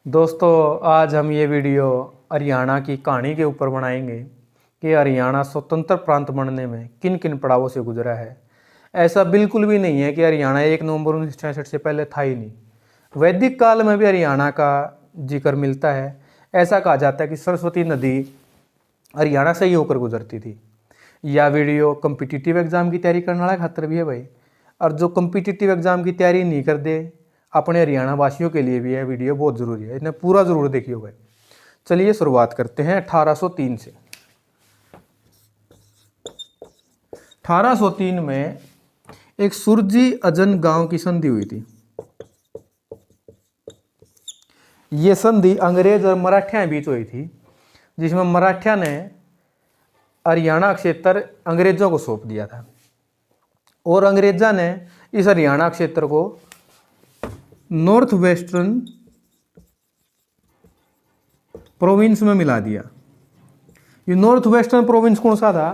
दोस्तों आज हम ये वीडियो हरियाणा की कहानी के ऊपर बनाएंगे कि हरियाणा स्वतंत्र प्रांत बनने में किन किन पड़ावों से गुजरा है। ऐसा बिल्कुल भी नहीं है कि हरियाणा 1 नवंबर 1966 से पहले था ही नहीं। वैदिक काल में भी हरियाणा का जिक्र मिलता है। ऐसा कहा जाता है कि सरस्वती नदी हरियाणा से ही होकर गुजरती थी। यह वीडियो कम्पिटिटिव एग्जाम की तैयारी करने वाला खातर भी है भाई, और जो कम्पिटिटिव एग्जाम की तैयारी नहीं कर दे अपने हरियाणा वासियों के लिए भी यह वीडियो बहुत ज़रूरी है। इन्हें पूरा ज़रूर देखिए भाई। चलिए शुरुआत करते हैं 1803 से। 1803 में एक सुरजी अजन गांव की संधि हुई थी। ये संधि अंग्रेज और मराठियों के बीच हुई थी, जिसमें मराठियों ने हरियाणा क्षेत्र अंग्रेजों को सौंप दिया था और अंग्रेजों ने इस हरियाणा क्षेत्र को नॉर्थ वेस्टर्न प्रोविंस में मिला दिया। ये नॉर्थ वेस्टर्न प्रोविंस कौन सा था?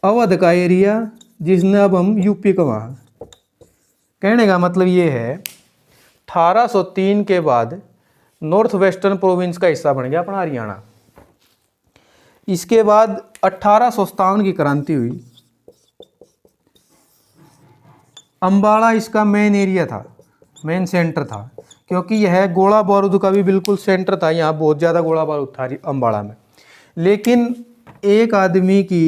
अवध का एरिया, जिसने अब हम यूपी का वहाँ। कहने का मतलब ये है 1803 के बाद नॉर्थ वेस्टर्न प्रोविंस का हिस्सा बन गया अपना हरियाणा। इसके बाद 1857 की क्रांति हुई। अंबाला इसका मेन एरिया था, मेन सेंटर था, क्योंकि यह गोला बारूद का भी बिल्कुल सेंटर था। यहाँ बहुत ज़्यादा गोला बारूद था अंबाला में। लेकिन एक आदमी की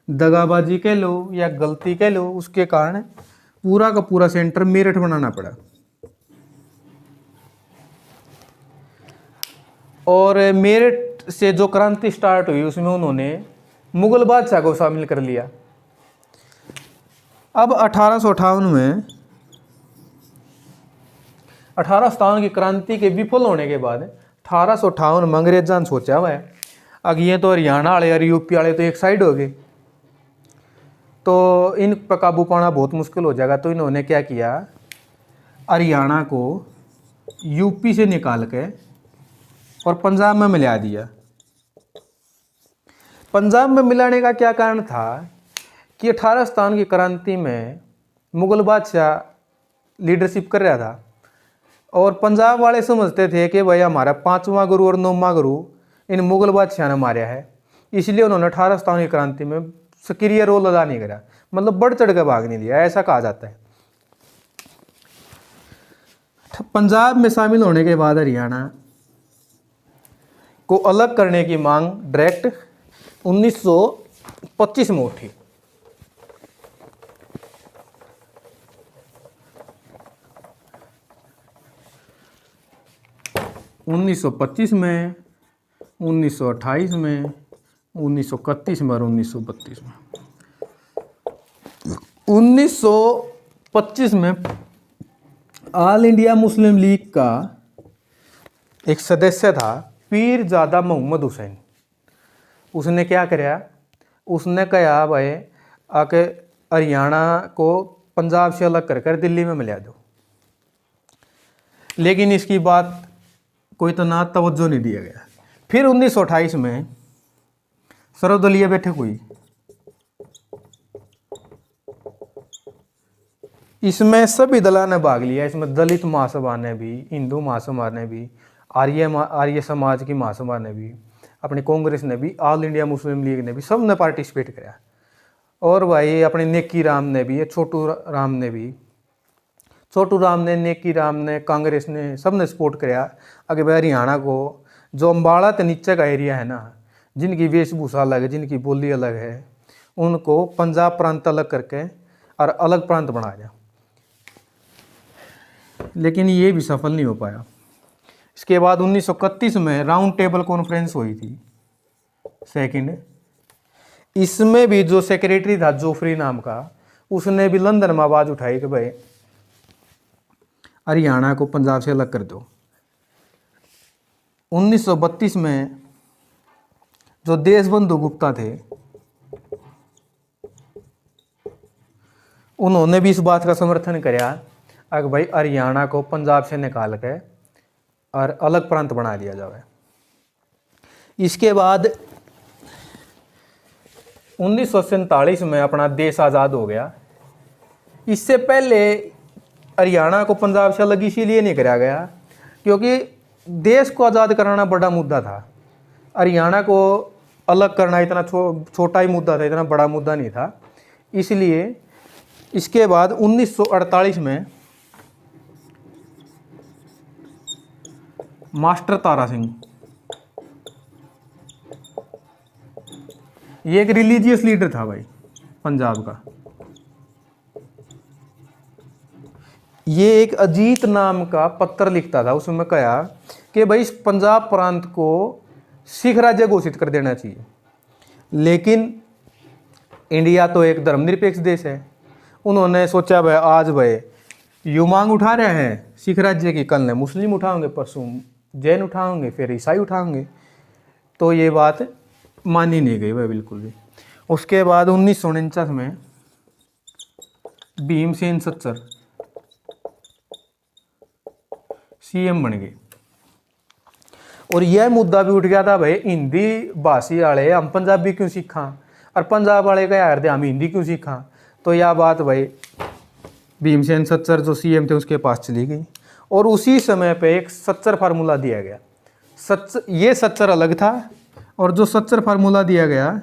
दगाबाजी कह लो या गलती कह लो, उसके कारण पूरा का पूरा सेंटर मेरठ बनाना पड़ा। और मेरठ से जो क्रांति स्टार्ट हुई उसमें उन्होंने मुगल बादशाह को शामिल कर लिया। अब 1858 में 1857 की क्रांति के विफल होने के बाद 1858 में अंग्रेजों ने सोचा हुआ है अब ये तो हरियाणा वाले और यूपी वाले तो एक साइड हो गए, तो इन पर काबू पाना बहुत मुश्किल हो जाएगा। तो इन्होंने क्या किया, हरियाणा को यूपी से निकाल के और पंजाब में मिला दिया। पंजाब में मिलाने का क्या कारण था कि 1857 की क्रांति में मुगल बादशाह लीडरशिप कर रहा था और पंजाब वाले समझते थे कि भाई हमारा 5वां गुरु और 9वां गुरु इन मुगल बादशाह ने मारा है, इसलिए उन्होंने 1857 की क्रांति में सक्रिय रोल अदा नहीं करा, मतलब बढ़ चढ़ कर भाग नहीं लिया, ऐसा कहा जाता है। पंजाब में शामिल होने के बाद हरियाणा को अलग करने की मांग डायरेक्ट 1925 में उठी। उन्नीस में, 1928 में, 1931 में और 1932 में। 1925 में ऑल इंडिया मुस्लिम लीग का एक सदस्य था पीरजादा मोहम्मद हुसैन। उसने क्या कराया, उसने कहा भाई आके हरियाणा को पंजाब से अलग कर दिल्ली में मिला दो। लेकिन इसकी बात कोई तो ना तवज्जो नहीं दिया गया। फिर 1928 में सर्वदलीय बैठक हुई। इसमें सभी दलों ने भाग लिया। इसमें दलित महासभा ने भी, हिंदू महासभा ने भी, आर्य समाज की महासभा ने भी, अपनी कांग्रेस ने भी, ऑल इंडिया मुस्लिम लीग ने भी, सब ने पार्टिसिपेट किया। और भाई अपने नेकी राम ने भी, छोटू राम ने भी, छोटू राम ने, नेकी राम ने, कांग्रेस ने, सब ने सपोर्ट किया। अगर भाई हरियाणा को जो अम्बाला के नीचे का एरिया है ना, जिनकी वेशभूषा अलग है, जिनकी बोली अलग है, उनको पंजाब प्रांत अलग करके और अलग प्रांत बना दिया। लेकिन ये भी सफल नहीं हो पाया। इसके बाद 1931 में राउंड टेबल कॉन्फ्रेंस हुई थी सेकंड। इसमें भी जो सेक्रेटरी था जोफरी नाम का, उसने भी लंदन में आवाज़ उठाई कि भाई हरियाणा को पंजाब से अलग कर दो। 1932 में जो देशबंधु गुप्ता थे, उन्होंने भी इस बात का समर्थन किया कि भाई हरियाणा को पंजाब से निकाल के और अलग प्रांत बना दिया जाए। इसके बाद 1947 में अपना देश आज़ाद हो गया। इससे पहले हरियाणा को पंजाब से अलग इसीलिए नहीं कराया गया क्योंकि देश को आज़ाद कराना बड़ा मुद्दा था, हरियाणा को अलग करना इतना छोटा ही मुद्दा था, इतना बड़ा मुद्दा नहीं था। इसलिए इसके बाद 1948 में मास्टर तारा सिंह, ये एक रिलीजियस लीडर था भाई पंजाब का। ये एक अजीत नाम का पत्र लिखता था, उसमें कहा कि भाई इस पंजाब प्रांत को सिख राज्य घोषित कर देना चाहिए। लेकिन इंडिया तो एक धर्मनिरपेक्ष देश है, उन्होंने सोचा भाई आज भाई यू मांग उठा रहे हैं सिख राज्य की, कल ने मुस्लिम उठाओगे, परसों जैन उठाओगे, फिर ईसाई उठाओगे। तो ये बात मानी नहीं गई भाई बिल्कुल भी। उसके बाद 1949 में भीमसेन सच्चर सीएम बन गए और यह मुद्दा भी उठ गया था भाई हिंदी भाषी वाले हम पंजाबी क्यों सीखा, और पंजाब वाले का यार हम हिंदी क्यों सीखा। तो यह बात भाई भीमसेन सच्चर जो सीएम थे उसके पास चली गई और उसी समय पे एक सच्चर फार्मूला दिया गया। ये सच्चर अलग था और जो सच्चर फार्मूला दिया गया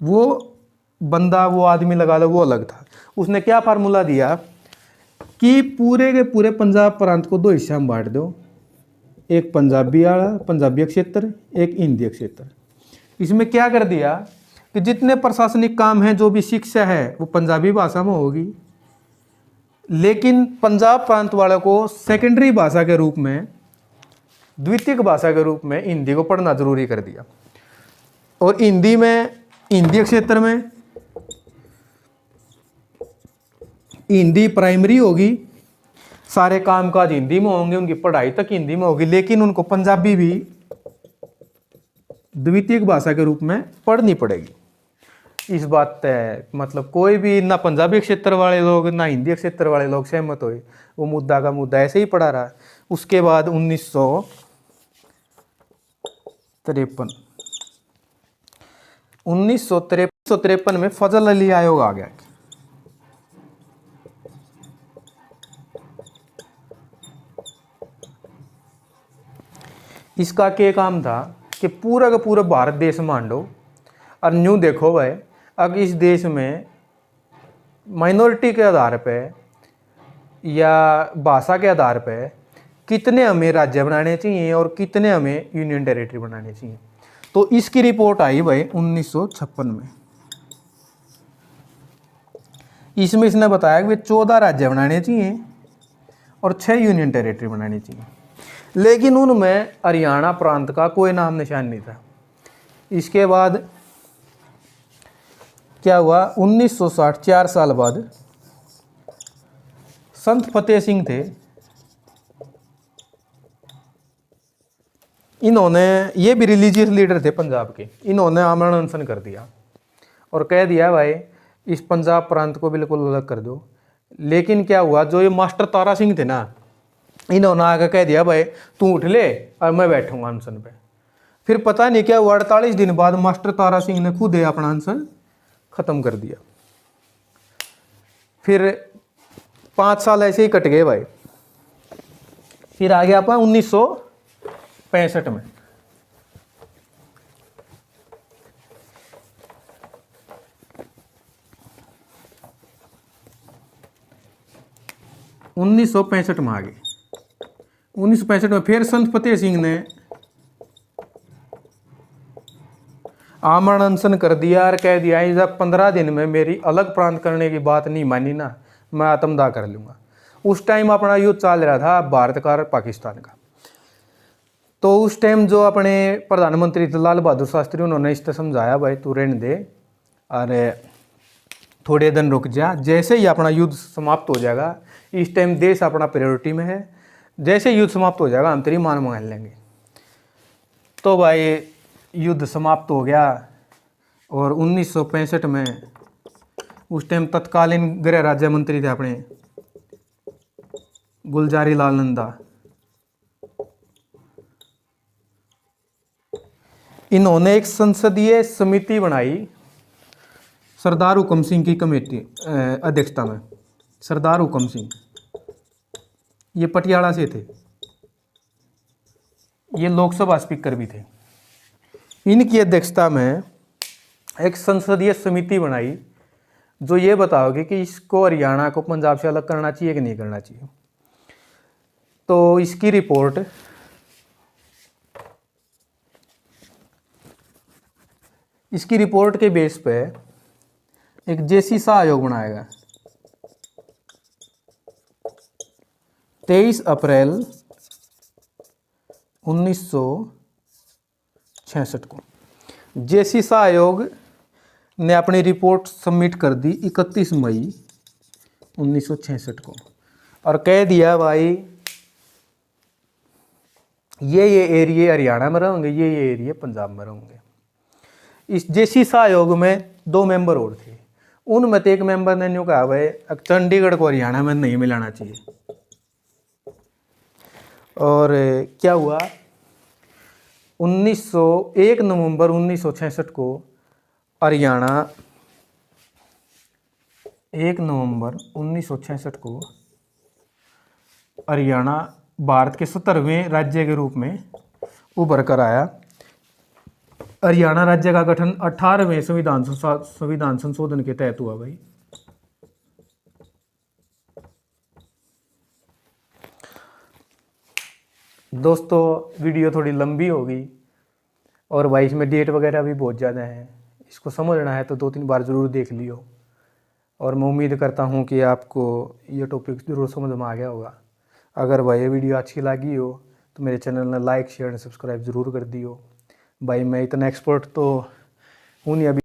वो बंदा, वो आदमी लगा लो, वो अलग था। उसने क्या फार्मूला दिया कि पूरे के पूरे पंजाब प्रांत को दो हिस्सा में बांट दो, एक पंजाबी वाला पंजाबी क्षेत्र, एक हिंदी क्षेत्र। इसमें क्या कर दिया कि जितने प्रशासनिक काम हैं, जो भी शिक्षा है वो पंजाबी भाषा में होगी, लेकिन पंजाब प्रांत वालों को सेकेंडरी भाषा के रूप में, द्वितीयक भाषा के रूप में हिंदी को पढ़ना जरूरी कर दिया। और हिंदी में, हिंदी क्षेत्र में हिंदी प्राइमरी होगी, सारे कामकाज हिंदी में होंगे, उनकी पढ़ाई तक हिंदी में होगी, लेकिन उनको पंजाबी भी द्वितीयक भाषा के रूप में पढ़नी पड़ेगी। इस बात मतलब कोई भी ना पंजाबी क्षेत्र वाले लोग ना हिंदी क्षेत्र वाले लोग सहमत हुए, वो मुद्दा का मुद्दा ऐसे ही पड़ा रहा। उसके बाद 1953 में फजल अली आयोग आ गया। इसका क्या काम था कि पूरा का पूरा भारत देश मांडो और न्यू देखो भाई, अब इस देश में माइनॉरिटी के आधार पे या भाषा के आधार पे कितने हमें राज्य बनाने चाहिए और कितने हमें यूनियन टेरिटरी बनाने चाहिए। तो इसकी रिपोर्ट आई भाई 1956 में। इसमें इसने बताया कि 14 राज्य बनाने चाहिए और 6 यूनियन टेरिटरी बनानी चाहिए, लेकिन उनमें हरियाणा प्रांत का कोई नाम निशान नहीं था। इसके बाद क्या हुआ, 1960 4 साल बाद संत फतेह सिंह थे, इन्होंने, ये भी रिलीजियस लीडर थे पंजाब के, इन्होंने आमरण अनशन कर दिया और कह दिया भाई इस पंजाब प्रांत को बिल्कुल अलग कर दो। लेकिन क्या हुआ, जो ये मास्टर तारा सिंह थे ना, इन्होंने आकर कह दिया भाई तू उठ ले और मैं बैठूंगा अनशन पे। फिर पता नहीं क्या हुआ, 48 दिन बाद मास्टर तारा सिंह ने खुद अपना अनशन खत्म कर दिया। फिर 5 साल ऐसे ही कट गए भाई। फिर आ गया अपन 1965 में। उन्नीस में आ गए। 1965 में फिर संत फतेह सिंह ने आमरण अनशन कर दिया और कह दिया जब 15 दिन में मेरी अलग प्रांत करने की बात नहीं मानी ना, मैं आत्मदाह कर लूँगा। उस टाइम अपना युद्ध चल रहा था भारत का और पाकिस्तान का। तो उस टाइम जो अपने प्रधानमंत्री थे लाल बहादुर शास्त्री, उन्होंने इस तरह समझाया भाई तू रहने दे और थोड़े दिन रुक जा, जैसे ही अपना युद्ध समाप्त हो जाएगा, इस टाइम देश अपना प्रायोरिटी में है, जैसे युद्ध समाप्त हो जाएगा हम तेरी मान मान लेंगे। तो भाई युद्ध समाप्त हो गया और 1965 में उस टाइम तत्कालीन गृह राज्य मंत्री थे अपने गुलजारी लाल नंदा, इन्होंने एक संसदीय समिति बनाई सरदार हुकम सिंह की कमेटी अध्यक्षता में। सरदार हुकम सिंह ये पटियाला से थे। ये लोकसभा स्पीकर भी थे। इनकी अध्यक्षता में एक संसदीय समिति बनाई जो ये बताओगे कि इसको हरियाणा को पंजाब से अलग करना चाहिए कि नहीं करना चाहिए। तो इसकी रिपोर्ट के बेस पे एक जेसी शाह आयोग बनाएगा 23 अप्रैल 1966 को। जेसी शाह आयोग ने अपनी रिपोर्ट सबमिट कर दी 31 मई 1966 को और कह दिया भाई ये एरिया हरियाणा में रहेंगे, ये एरिया पंजाब में रहेंगे। इस जेसी शाह आयोग में 2 मेंबर और थे। उनमें से एक मेंबर ने यूँ कहा भाई चंडीगढ़ को हरियाणा में नहीं मिलाना चाहिए। और क्या हुआ 1 नवंबर 1966 को हरियाणा 1 नवंबर 1966 को हरियाणा भारत के 17वें राज्य के रूप में उभर कर आया। हरियाणा राज्य का गठन 18वें संविधान संशोधन के तहत हुआ भाई। दोस्तों वीडियो थोड़ी लंबी होगी और भाई इसमें डेट वगैरह भी बहुत ज़्यादा है। इसको समझना है तो 2-3 बार ज़रूर देख लियो। और मैं उम्मीद करता हूँ कि आपको ये टॉपिक ज़रूर समझ में आ गया होगा। अगर भाई ये वीडियो अच्छी लगी हो तो मेरे चैनल ने लाइक शेयर एंड सब्सक्राइब ज़रूर कर दियो। भाई मैं इतना एक्सपर्ट तो हूँ नहीं अभी।